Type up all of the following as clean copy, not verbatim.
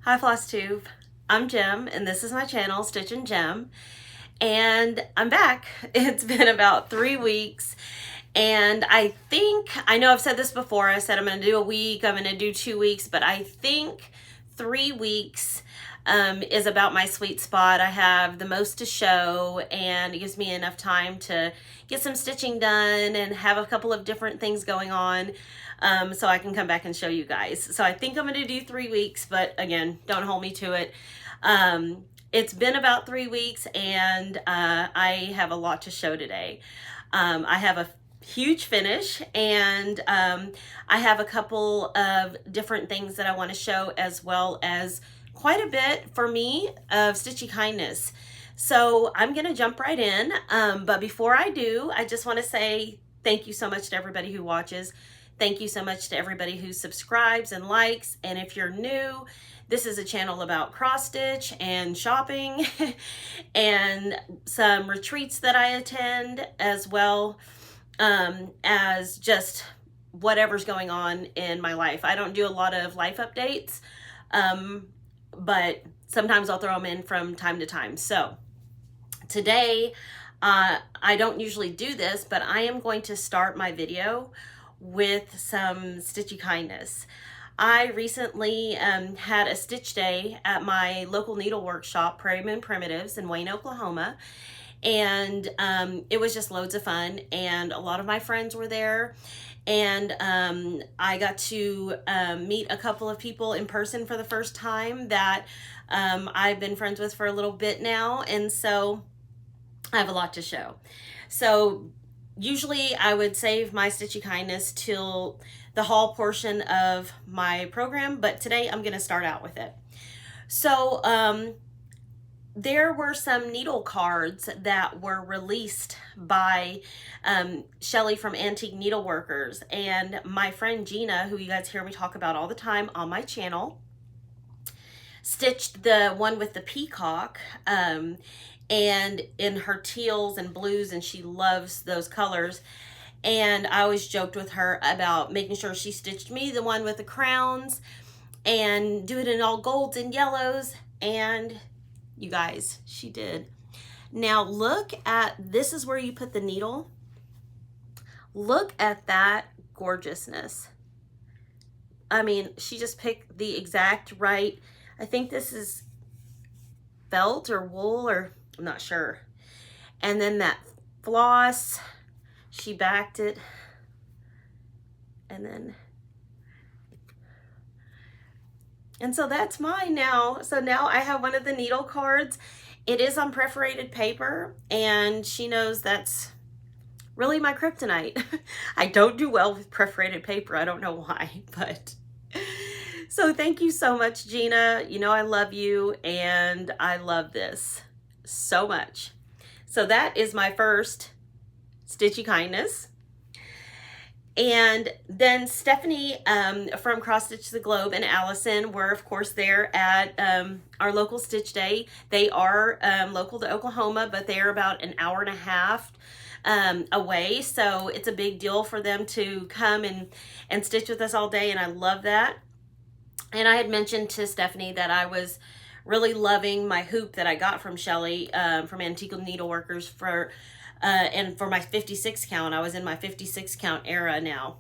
Hi Flosstube, I'm Jem and this is my channel, Stitch and Jem, and I'm back. It's been about 3 weeks and I know I've said this before, I said I'm going to do a week, I'm going to do 2 weeks, but I think 3 weeks is about my sweet spot. I have the most to show and it gives me enough time to get some stitching done and have a couple of different things going on. So I can come back and show you guys. So I think I'm going to do 3 weeks, but again, don't hold me to it. It's been about 3 weeks and I have a lot to show today. I have a huge finish and I have a couple of different things that I want to show, as well as quite a bit for me of stitchy kindness. So I'm going to jump right in. But before I do, I just want to say thank you so much to everybody who watches. Thank you so much to everybody who subscribes and likes. And if you're new, this is a channel about cross stitch and shopping and some retreats that I attend, as well as just whatever's going on in my life. I don't do a lot of life updates, but sometimes I'll throw them in from time to time. So today, I don't usually do this, but I am going to start my video with some stitchy kindness. I recently had a stitch day at my local needlework shop, Prairie Primitives in Wayne, Oklahoma, and it was just loads of fun, and a lot of my friends were there, and I got to meet a couple of people in person for the first time that I've been friends with for a little bit now, and so I have a lot to show. So usually I would save my stitchy kindness till the haul portion of my program, but today I'm going to start out with it. So there were some needle cards that were released by Shelly from Antique Needleworkers, and my friend Gina, who you guys hear me talk about all the time on my channel, stitched the one with the peacock and in her teals and blues, and she loves those colors. And I always joked with her about making sure she stitched me the one with the crowns and do it in all golds and yellows, and you guys, she did. Now look at, this is where you put the needle. Look at that gorgeousness. I mean, she just picked the exact right, I think this is felt or wool, or I'm not sure. And then that floss, she backed it, and so that's mine now. So now I have one of the needle cards. It is on perforated paper, and she knows that's really my kryptonite. I don't do well with perforated paper. I don't know why, but so thank you so much, Gina. You know I love you, and I love this so much. So that is my first stitchy kindness. And then Stephanie from Cross Stitch the Globe and Allison were of course there at our local stitch day. They are local to Oklahoma, but they are about an hour and a half away, so it's a big deal for them to come and stitch with us all day, and I love that. And I had mentioned to Stephanie that I was really loving my hoop that I got from Shelly from Antique Needleworkers and for my 56 count. I was in my 56 count era now.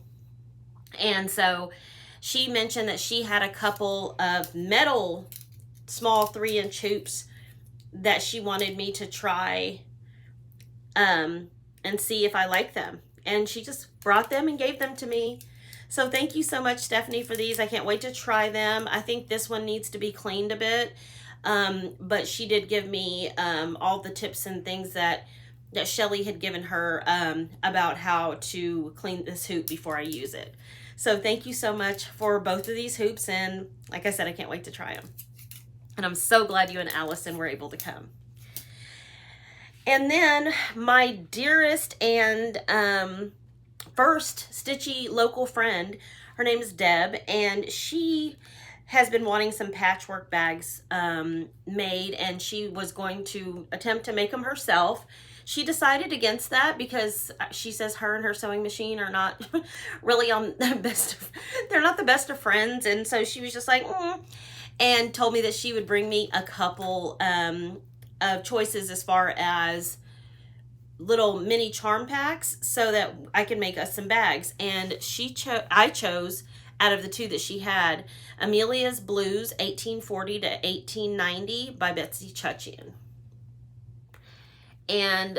And so she mentioned that she had a couple of metal small 3-inch hoops that she wanted me to try and see if I like them. And she just brought them and gave them to me. So thank you so much, Stephanie, for these. I can't wait to try them. I think this one needs to be cleaned a bit. But she did give me all the tips and things that Shelly had given her about how to clean this hoop before I use it. So thank you so much for both of these hoops, and like I said, I can't wait to try them. And I'm so glad you and Allison were able to come. And then my dearest and first stitchy local friend, her name is Deb, and she has been wanting some patchwork bags made, and she was going to attempt to make them herself. She decided against that because she says her and her sewing machine are not really on the best, they're not the best of friends, and so she was just like, and told me that she would bring me a couple of choices as far as little mini charm packs so that I can make us some bags. And I chose out of the two that she had, Amelia's Blues 1840 to 1890 by Betsy Chutchian. And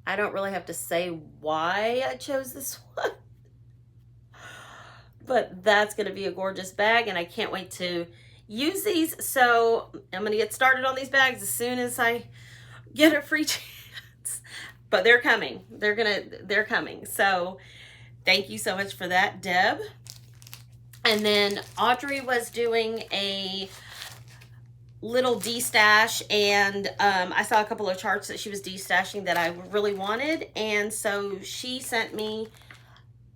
I don't really have to say why I chose this one, but that's going to be a gorgeous bag, and I can't wait to use these. So I'm going to get started on these bags as soon as I get a free chance. But they're coming. They're coming. So thank you so much for that, Deb. And then Audrey was doing a little de-stash, and I saw a couple of charts that she was de-stashing that I really wanted, and so she sent me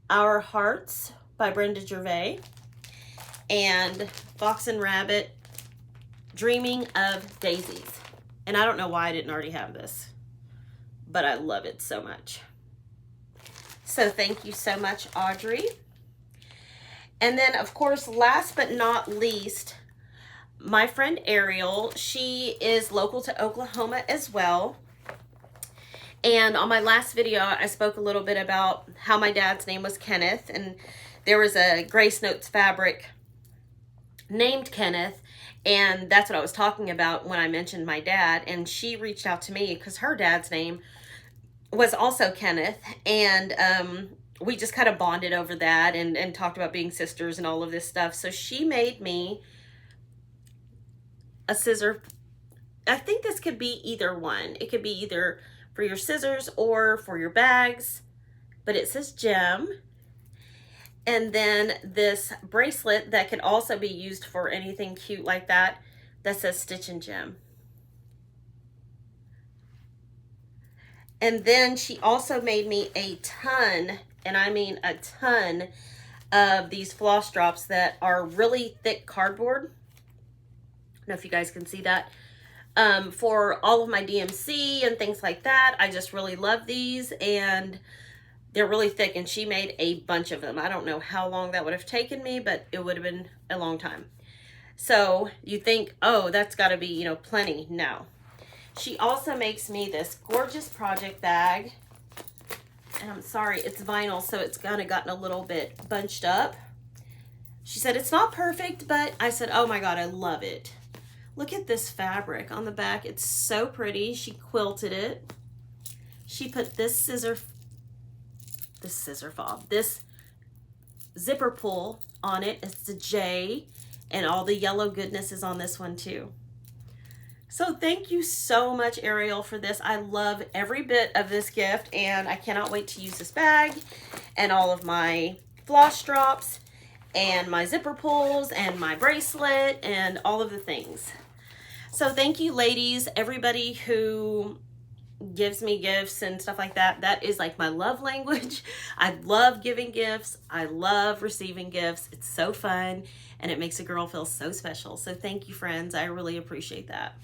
Our Hearts by Brenda Gervais and Fox and Rabbit Dreaming of Daisies. And I don't know why I didn't already have this, but I love it so much. So thank you so much, Audrey. And then, of course, last but not least, my friend Ariel. She is local to Oklahoma as well. And on my last video, I spoke a little bit about how my dad's name was Kenneth, and there was a Grace Notes fabric named Kenneth, and that's what I was talking about when I mentioned my dad. And she reached out to me because her dad's name was also Kenneth, and we just kind of bonded over that and talked about being sisters and all of this stuff. So she made me a scissor. I think this could be either one. It could be either for your scissors or for your bags, but it says gem. And then this bracelet that could also be used for anything cute like that, that says Stitch and Gem. And then she also made me a ton, and I mean a ton, of these floss drops that are really thick cardboard. I don't know if you guys can see that. For all of my DMC and things like that. I just really love these, and they're really thick, and she made a bunch of them. I don't know how long that would have taken me, but it would have been a long time. So you think, oh, that's got to be, you know, plenty. No. She also makes me this gorgeous project bag, and I'm sorry, it's vinyl, so it's kind of gotten a little bit bunched up. She said it's not perfect, but I said, oh my God, I love it. Look at this fabric on the back. It's so pretty. She quilted it. She put this fob, this zipper pull on it. It's a J, and all the yellow goodness is on this one too. So thank you so much, Ariel, for this. I love every bit of this gift, and I cannot wait to use this bag and all of my floss drops and my zipper pulls and my bracelet and all of the things. So thank you, ladies, everybody who gives me gifts and stuff like that. That is like my love language. I love giving gifts. I love receiving gifts. It's so fun, and it makes a girl feel so special. So thank you, friends. I really appreciate that.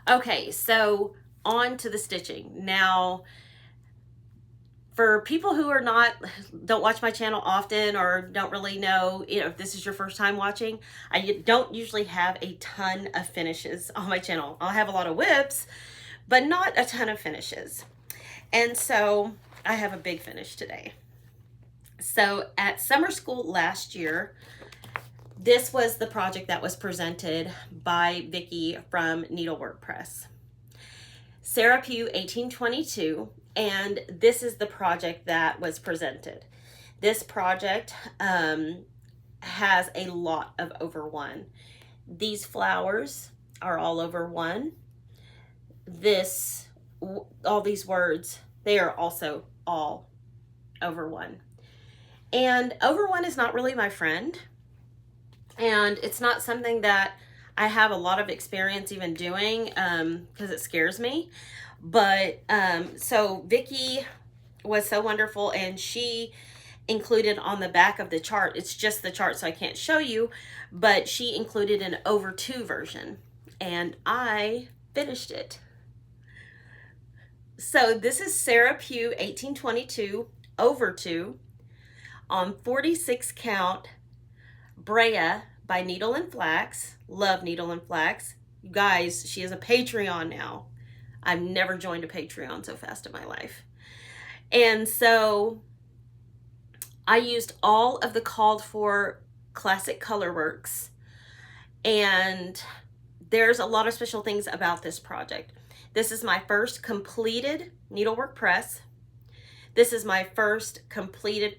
Okay, so on to the stitching. Now, for people who don't watch my channel often or don't really know, you know, if this is your first time watching, I don't usually have a ton of finishes on my channel. I'll have a lot of whips, but not a ton of finishes. And so I have a big finish today. So at summer school last year, this was the project that was presented by Vicki from Needlework Press. Sarah Pew 1822, and this is the project that was presented. This project has a lot of over one. These flowers are all over one. All these words, they are also all over one. And over one is not really my friend. And it's not something that I have a lot of experience even doing because it scares me. But so Vicki was so wonderful, and she included on the back of the chart, it's just the chart so I can't show you, but she included an over two version, and I finished it. So this is Sarah Pew 1822 over two on 46 count Brea by Needle and Flax. Love Needle and Flax. You guys, she is a Patreon now. I've never joined a Patreon so fast in my life. And so I used all of the called for classic color works, and there's a lot of special things about this project. This is my first completed needlework press. This is my first completed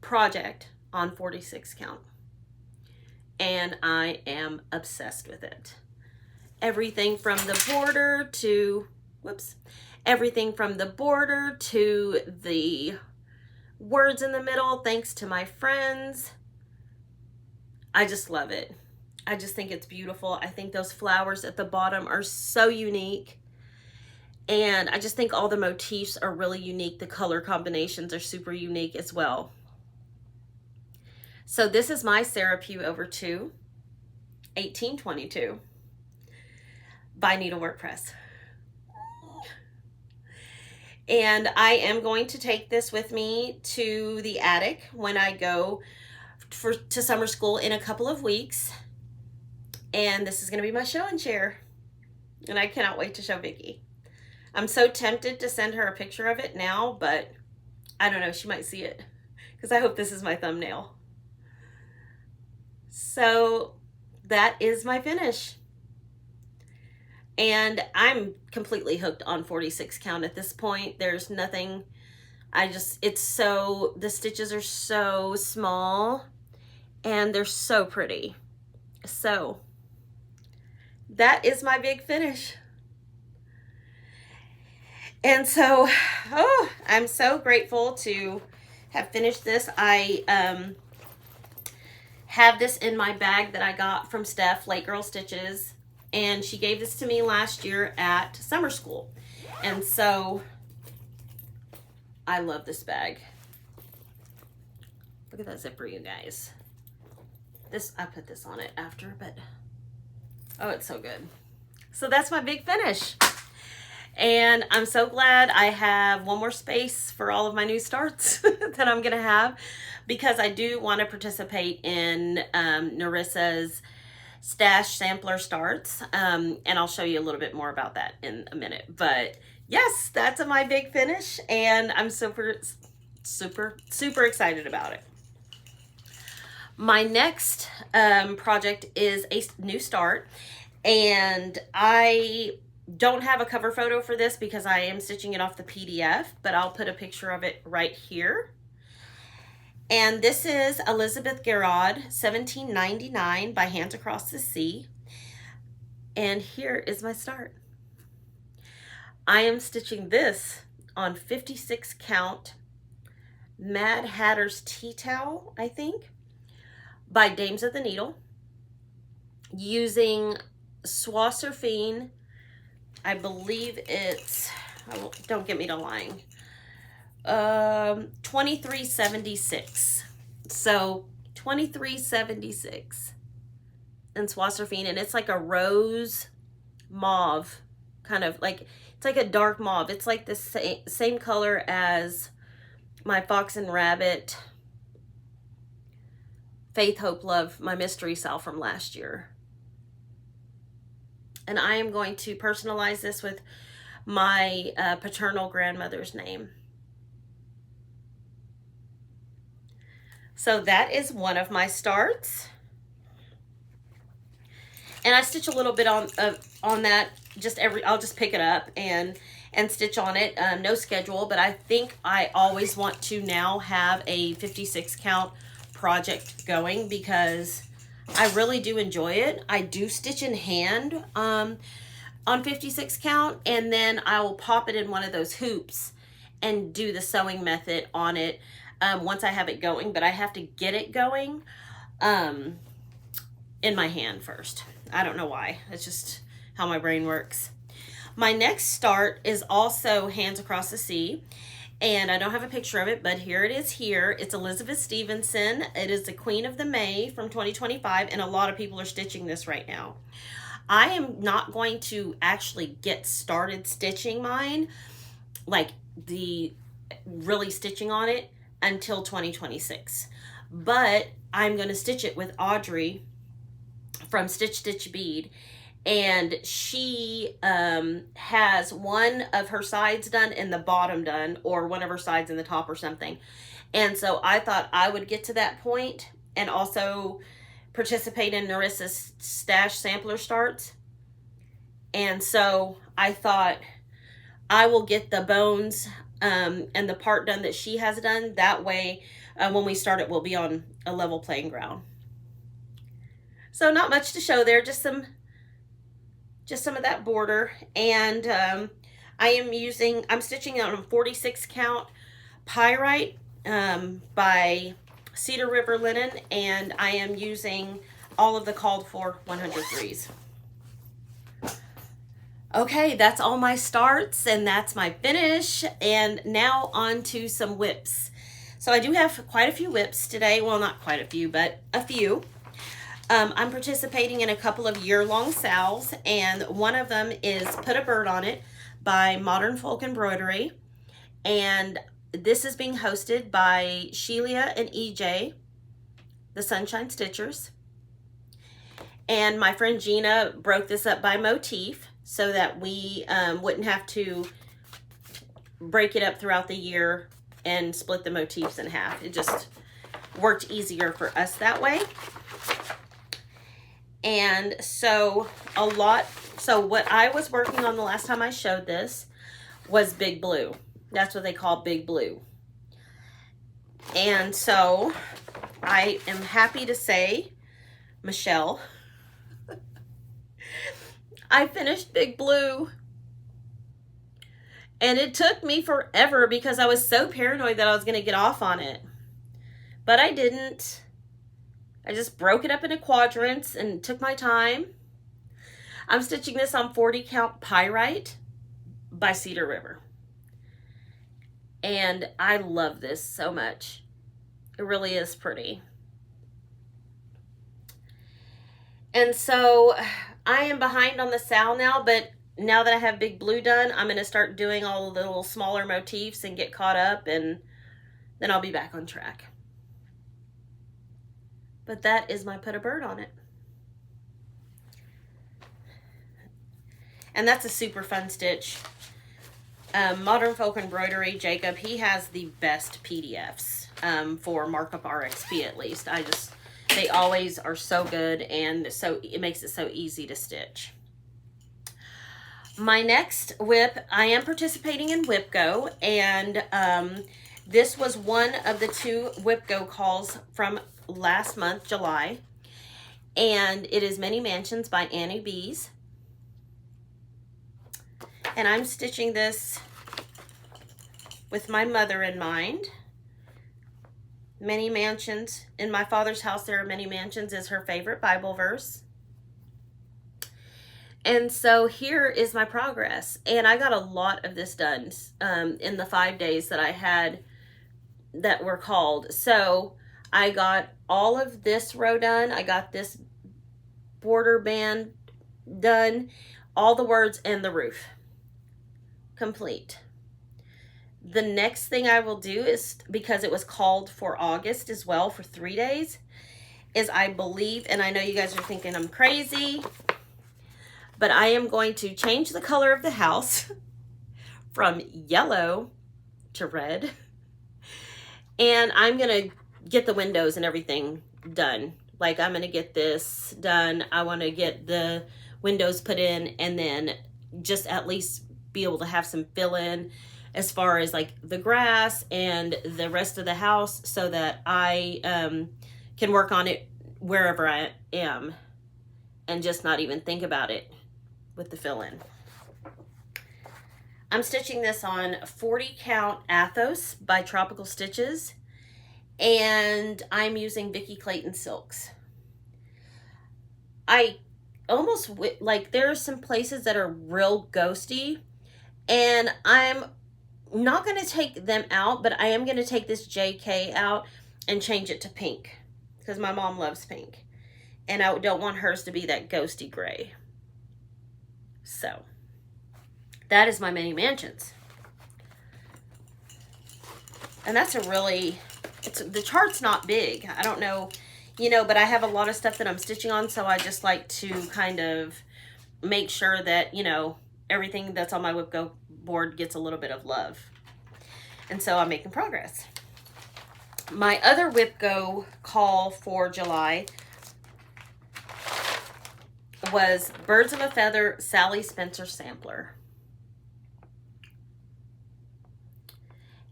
project on 46 count, and I am obsessed with it. Everything from the border to, everything from the border to the words in the middle, thanks to my friends. I just love it. I just think it's beautiful. I think those flowers at the bottom are so unique. And I just think all the motifs are really unique. The color combinations are super unique as well. So this is my Sarah Pew over 2, 1822 by Needlework Press. And I am going to take this with me to the attic when I go to summer school in a couple of weeks. And this is going to be my show and share. And I cannot wait to show Vicki. I'm so tempted to send her a picture of it now, but I don't know, she might see it, because I hope this is my thumbnail. So that is my finish. And I'm completely hooked on 46 count at this point. There's nothing, it's so, the stitches are so small and they're so pretty. So that is my big finish. And so, I'm so grateful to have finished this. I have this in my bag that I got from Steph, Late Girl Stitches, and she gave this to me last year at summer school. And so I love this bag. Look at that zipper, you guys. I put this on it after, but oh, it's so good. So that's my big finish. And I'm so glad I have one more space for all of my new starts that I'm going to have, because I do want to participate in Narissa's stash sampler starts. And I'll show you a little bit more about that in a minute. But yes, that's my big finish, and I'm super, super, super excited about it. My next project is a new start, and I don't have a cover photo for this because I am stitching it off the PDF, but I'll put a picture of it right here. And this is Elizabeth Garrod, 1799 by Hands Across the Sea. And here is my start. I am stitching this on 56 count Mad Hatter's Tea Towel, I think, by Dames of the Needle, using Swasserfine. I believe it's, don't get me to lying, 2376. So 2376 in Swasserfine, and it's like a rose mauve, kind of like, it's like a dark mauve. It's like the same color as my Fox and Rabbit Faith, Hope, Love, my mystery cell from last year. And I am going to personalize this with my paternal grandmother's name. So that is one of my starts. And I stitch a little bit on that. I'll just pick it up and stitch on it. No schedule, but I think I always want to now have a 56 count project going, because I really do enjoy it. I do stitch in hand on 56 count, and then I will pop it in one of those hoops and do the sewing method on it once I have it going. But I have to get it going in my hand first. I don't know why. It's just how my brain works. My next start is also Hands Across the Sea. And I don't have a picture of it, but here it is here. It's Elizabeth Stephenson. It is the Queen of the May from 2025, and a lot of people are stitching this right now. I am not going to actually get started stitching mine, like the really stitching on it, until 2026. But I'm going to stitch it with Audrey from Stitch Bead, and she has one of her sides done and the bottom done, or one of her sides in the top or something. And so I thought I would get to that point and also participate in Narissa's stash sampler starts. And so I thought I will get the bones and the part done that she has done. That way, when we start it, we'll be on a level playing ground. So not much to show there, just some of that border. And I'm stitching out a 46 count pyrite by Cedar River Linen, and I am using all of the called for 103s. Okay, that's all my starts, and that's my finish. And now on to some whips. So I do have quite a few whips today. Well, not quite a few, but a few. I'm participating in a couple of year-long sales, and one of them is Put a Bird on It by Modern Folk Embroidery. And this is being hosted by Sheila and EJ, the Sunshine Stitchers. And my friend Gina broke this up by motif so that we wouldn't have to break it up throughout the year and split the motifs in half. It just worked easier for us that way. And so what I was working on the last time I showed this was Big Blue. That's what they call Big Blue. And so I am happy to say, Michelle, I finished Big Blue. And it took me forever because I was so paranoid that I was going to get off on it. But I didn't. I just broke it up into quadrants and took my time. I'm stitching this on 40 count pyrite by Cedar River. And I love this so much. It really is pretty. And so I am behind on the sal now, but now that I have Big Blue done, I'm going to start doing all the little smaller motifs and get caught up, and then I'll be back on track. But that is my Put a Bird on It. And that's a super fun stitch. Modern Folk Embroidery, Jacob, he has the best PDFs for Markup RXP at least. They always are so good, and so it makes it so easy to stitch. My next whip, I am participating in Whip Go, and this was one of the 2 Whip Go calls from last month, July, and it is Many Mansions by Annie Beez. And I'm stitching this with my mother in mind. Many mansions. In my father's house, there are many mansions is her favorite Bible verse. And so here is my progress. And I got a lot of this done in the 5 days that I had that were called. So I got all of this row done. I got this border band done. All the words and the roof complete. The next thing I will do is, because it was called for August as well for 3 days, is I believe, and I know you guys are thinking I'm crazy, but I am going to change the color of the house from yellow to red. And I'm going to get the windows and everything done. Like, I'm going to get this done. I want to get the windows put in, and then just at least be able to have some fill in as far as like the grass and the rest of the house, so that I can work on it wherever I am and just not even think about it with the fill in. I'm stitching this on 40 count Athos by Tropical Stitches, and I'm using Vicki Clayton silks. I almost like, there are some places that are real ghosty, and I'm not going to take them out, but I am going to take this JK out and change it to pink, because my mom loves pink, and I don't want hers to be that ghosty gray. So that is my Many Mansions. And that's a really, the chart's not big. I don't know, you know, but I have a lot of stuff that I'm stitching on, so I just like to kind of make sure that, you know, everything that's on my whip go board gets a little bit of love. And so I'm making progress. My other whip go call for July was Birds of a Feather Sally Spencer Sampler.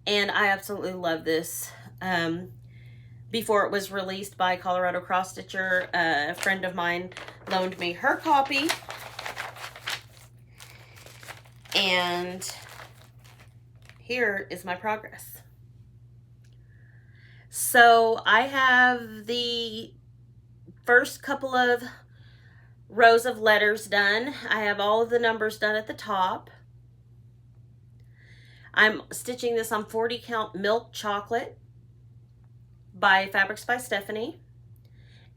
And I absolutely love this. Before it was released by Colorado Cross Stitcher, a friend of mine loaned me her copy. And here is my progress. So I have the first couple of rows of letters done. I have all of the numbers done at the top. I'm stitching this on 40 count milk chocolate by Fabrics by Stephanie.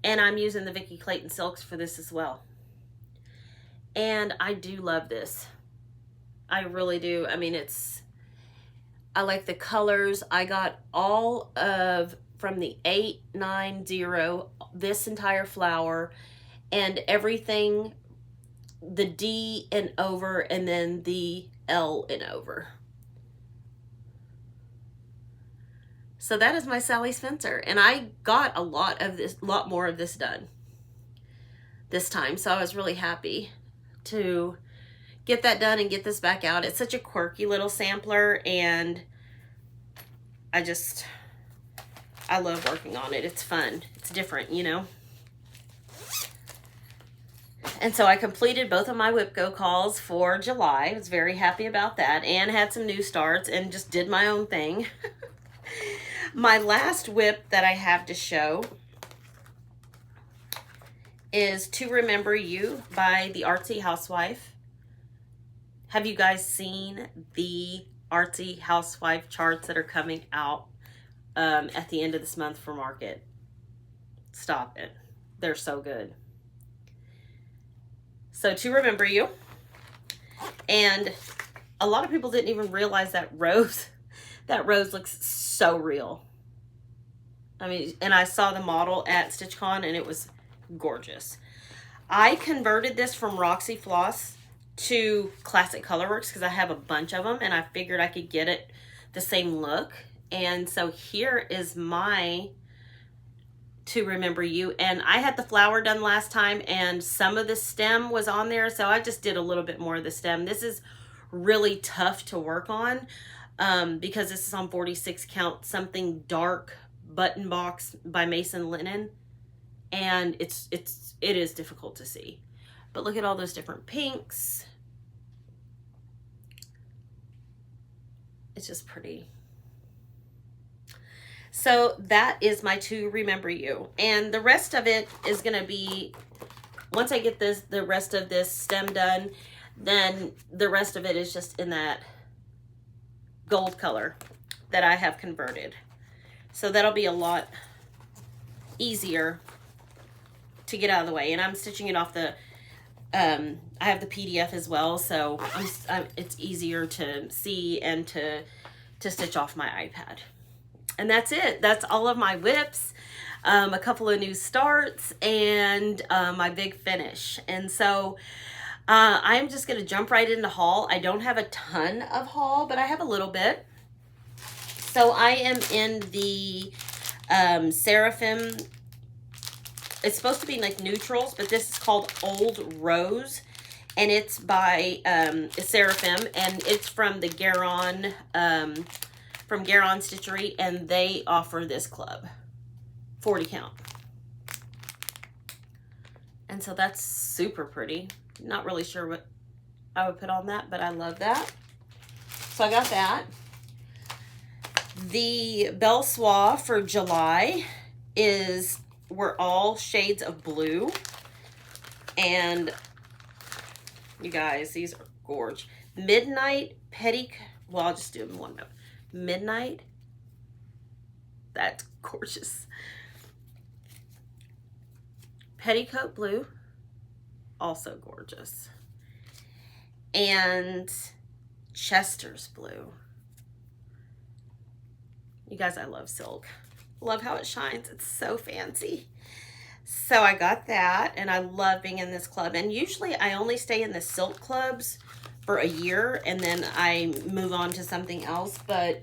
And I'm using the Vicki Clayton silks for this as well. And I do love this. I really do. I mean, I like the colors. I got all of, from the 890, this entire flower, and everything, the D and over, and then the L and over. So that is my Sally Spencer, and I got a lot more of this done this time. So I was really happy to get that done and get this back out. It's such a quirky little sampler, and I love working on it. It's fun. It's different, you know. And so I completed both of my whip go calls for July. I was very happy about that, and had some new starts and just did my own thing. My last whip that I have to show is To Remember You by the Artsy Housewife. Have you guys seen the Artsy Housewife charts that are coming out at the end of this month for market? Stop it. They're so good. So To Remember You. And a lot of people didn't even realize that rose looks so real. I mean, and I saw the model at StitchCon and it was gorgeous. I converted this from Roxy Floss to Classic Colorworks because I have a bunch of them, and I figured I could get it the same look. And so here is my To Remember You. And I had the flower done last time, and some of the stem was on there, so I just did a little bit more of the stem. This is really tough to work on because this is on 46 count something dark button box by Mason Linen, and it is difficult to see. But look at all those different pinks. It's just pretty. So that is my To Remember You. And the rest of it is going to be, once I get the rest of this stem done, then the rest of it is just in that gold color that I have converted. So that'll be a lot easier to get out of the way. And I'm stitching it off the, I have the PDF as well, so it's easier to see and to stitch off my iPad. And that's it. That's all of my whips, a couple of new starts, and my big finish. And so I'm just going to jump right into haul. I don't have a ton of haul, but I have a little bit. So I am in the Seraphim. It's supposed to be like neutrals, but this is called Old Rose, and it's by Seraphim, and it's from the Garon Stitchery, and they offer this club, 40 count. And so that's super pretty. Not really sure what I would put on that, but I love that. So I got that. The Belle Soie for July were all shades of blue. And you guys, these are gorgeous. Midnight Petticoat. Well, I'll just do them in one note. Midnight. That's gorgeous. Petticoat blue. Also gorgeous. And Chester's blue. You guys, I love silk. Love how it shines. It's so fancy. So I got that, and I love being in this club. And usually I only stay in the silk clubs for a year, and then I move on to something else, but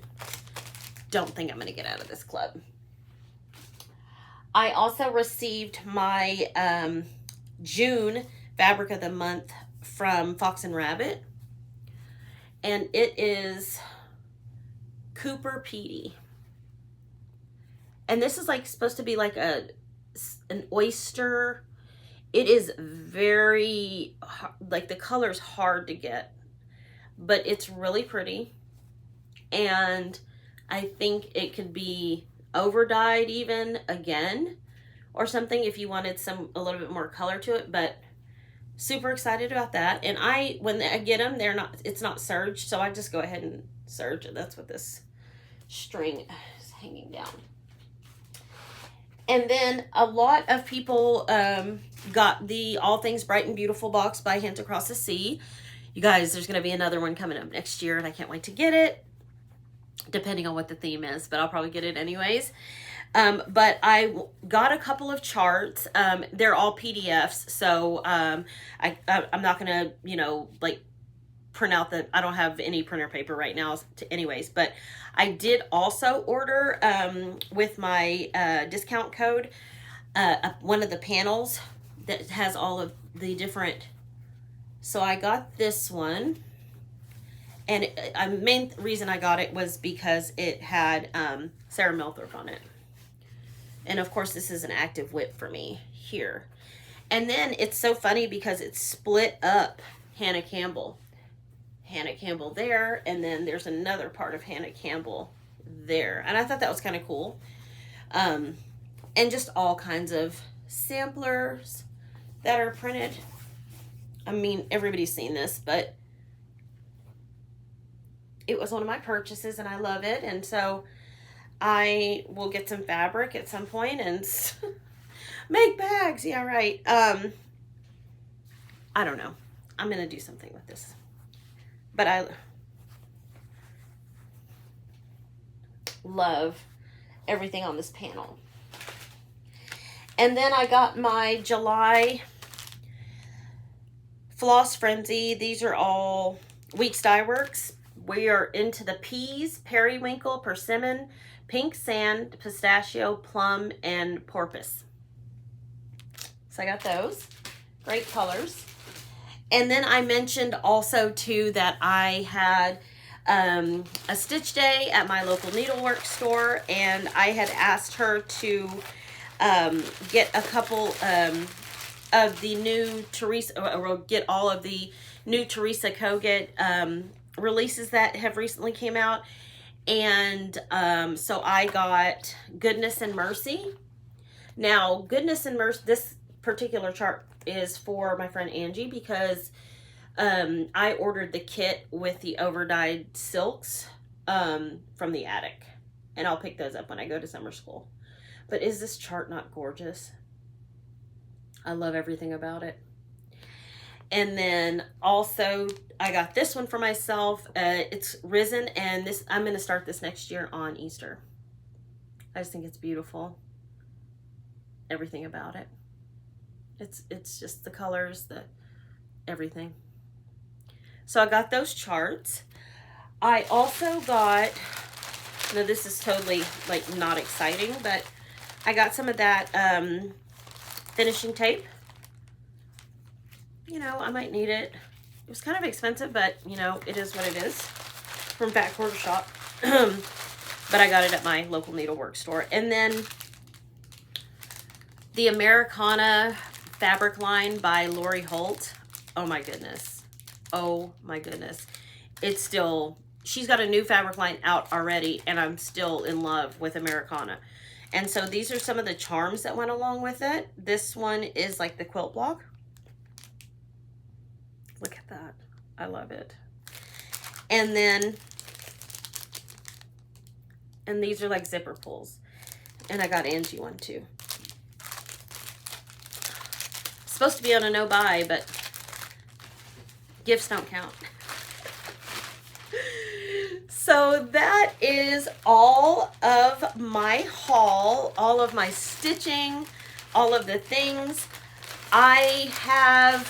don't think I'm going to get out of this club. I also received my June Fabric of the Month from Fox and Rabbit, and it is Cooper Petey. And this is like supposed to be like an oyster. It is very, like the color's hard to get, but it's really pretty. And I think it could be over dyed even again or something if you wanted a little bit more color to it, but super excited about that. And when I get them, it's not serged, so I just go ahead and serge it. That's what this string is hanging down. And then a lot of people got the All Things Bright and Beautiful box by Hands Across the Sea. You guys, there's going to be another one coming up next year, and I can't wait to get it, depending on what the theme is, but I'll probably get it anyways. But I got a couple of charts. They're all PDFs, so I'm not going to, like, print out I don't have any printer paper right now anyways, but I did also order with my discount code one of the panels that has all of the different, so I got this one, and the main reason I got it was because it had Sarah Milthorpe on it, and of course this is an active whip for me here. And then it's so funny because it's split up Hannah Campbell there, and then there's another part of Hannah Campbell there, and I thought that was kind of cool. And just all kinds of samplers that are printed. I mean, everybody's seen this, but it was one of my purchases and I love it, and so I will get some fabric at some point and make bags. Yeah, right. I don't know. I'm gonna do something with this. But I love everything on this panel. And then I got my July Floss Frenzy. These are all Weeks Dye Works. We are into the peas, periwinkle, persimmon, pink sand, pistachio, plum, and porpoise. So I got those. Great colors. And then I mentioned also too that I had a stitch day at my local needlework store, and I had asked her to get a couple of the new Teresa, or get all of the new Teresa Kogut releases that have recently came out. And so I got Goodness and Mercy. Now, Goodness and Mercy, this particular chart is for my friend Angie, because I ordered the kit with the overdyed silks from the attic, and I'll pick those up when I go to summer school. But is this chart not gorgeous? I love everything about it. And then also I got this one for myself. It's Risen, and this, I'm going to start this next year on Easter. I just think it's beautiful. Everything about it. It's just the colors, everything. So I got those charts. I also got, now this is totally like not exciting, but I got some of that finishing tape. You know, I might need it. It was kind of expensive, but you know, it is what it is, from Fat Quarter Shop. But I got it at my local needlework store. And then the Americana fabric line by Lori Holt. Oh my goodness. Oh my goodness. It's still, she's got a new fabric line out already, and I'm still in love with Americana. And so these are some of the charms that went along with it. This one is like the quilt block. Look at that. I love it. And then, and these are like zipper pulls. And I got Angie one too. Supposed to be on a no buy, but gifts don't count. So that is all of my haul, all of my stitching, all of the things. I have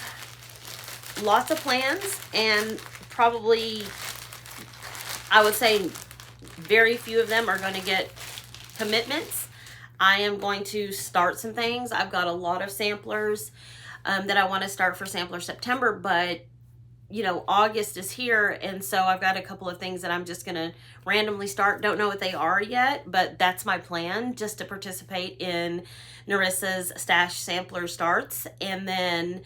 lots of plans, and probably, I would say, very few of them are going to get commitments. I am going to start some things. I've got a lot of samplers that I want to start for Sampler September, but you know, August is here, and so I've got a couple of things that I'm just gonna randomly start. Don't know what they are yet, but that's my plan, just to participate in Narissa's Stash Sampler Starts. And then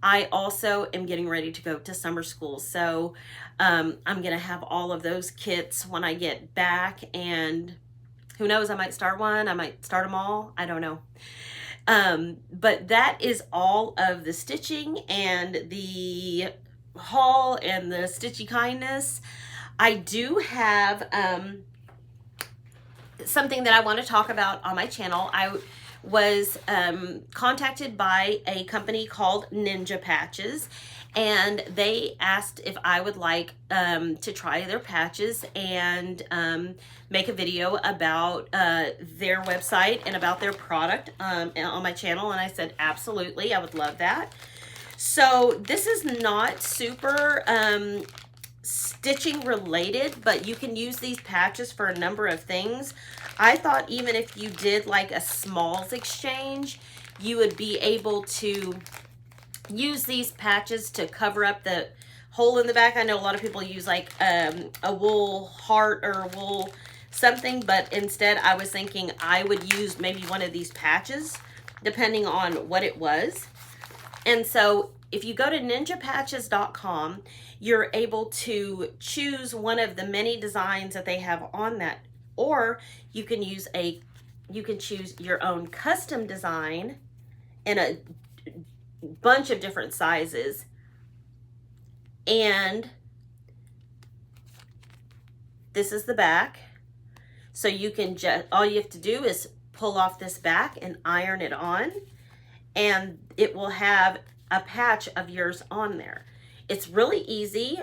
I also am getting ready to go to summer school, so I'm gonna have all of those kits when I get back, and who knows, I might start one, I might start them all, I don't know. But that is all of the stitching and the haul and the stitchy kindness. I do have something that I want to talk about on my channel. I was contacted by a company called Ninja Patches, and they asked if I would like to try their patches and make a video about their website and about their product on my channel, and I said absolutely, I would love that. So this is not super stitching related, but you can use these patches for a number of things. I thought even if you did like a smalls exchange, you would be able to use these patches to cover up the hole in the back. I know a lot of people use like a wool heart or a wool something, but instead I was thinking I would use maybe one of these patches depending on what it was. And so if you go to ninjapatches.com, you're able to choose one of the many designs that they have on that, or you can choose your own custom design in a bunch of different sizes. And this is the back. So you can just, all you have to do is pull off this back and iron it on, and it will have a patch of yours on there. It's really easy.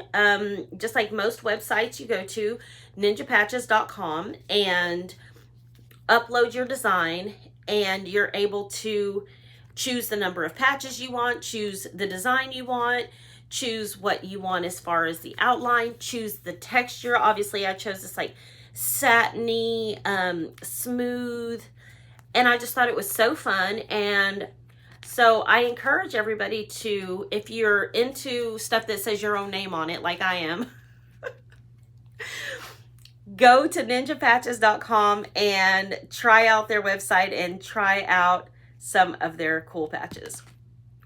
Just like most websites, you go to ninjapatches.com and upload your design, and you're able to choose the number of patches you want, choose the design you want, choose what you want as far as the outline, choose the texture. Obviously I chose this like satiny, smooth, and I just thought it was so fun. And so I encourage everybody to, if you're into stuff that says your own name on it, like I am, go to ninjapatches.com and try out their website and try out some of their cool patches.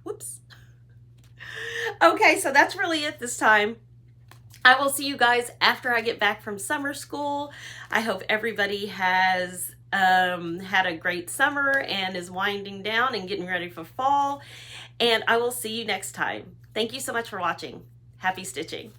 Whoops. Okay, so that's really it this time. I will see you guys after I get back from summer school. I hope everybody has had a great summer and is winding down and getting ready for fall. And I will see you next time. Thank you so much for watching. Happy stitching.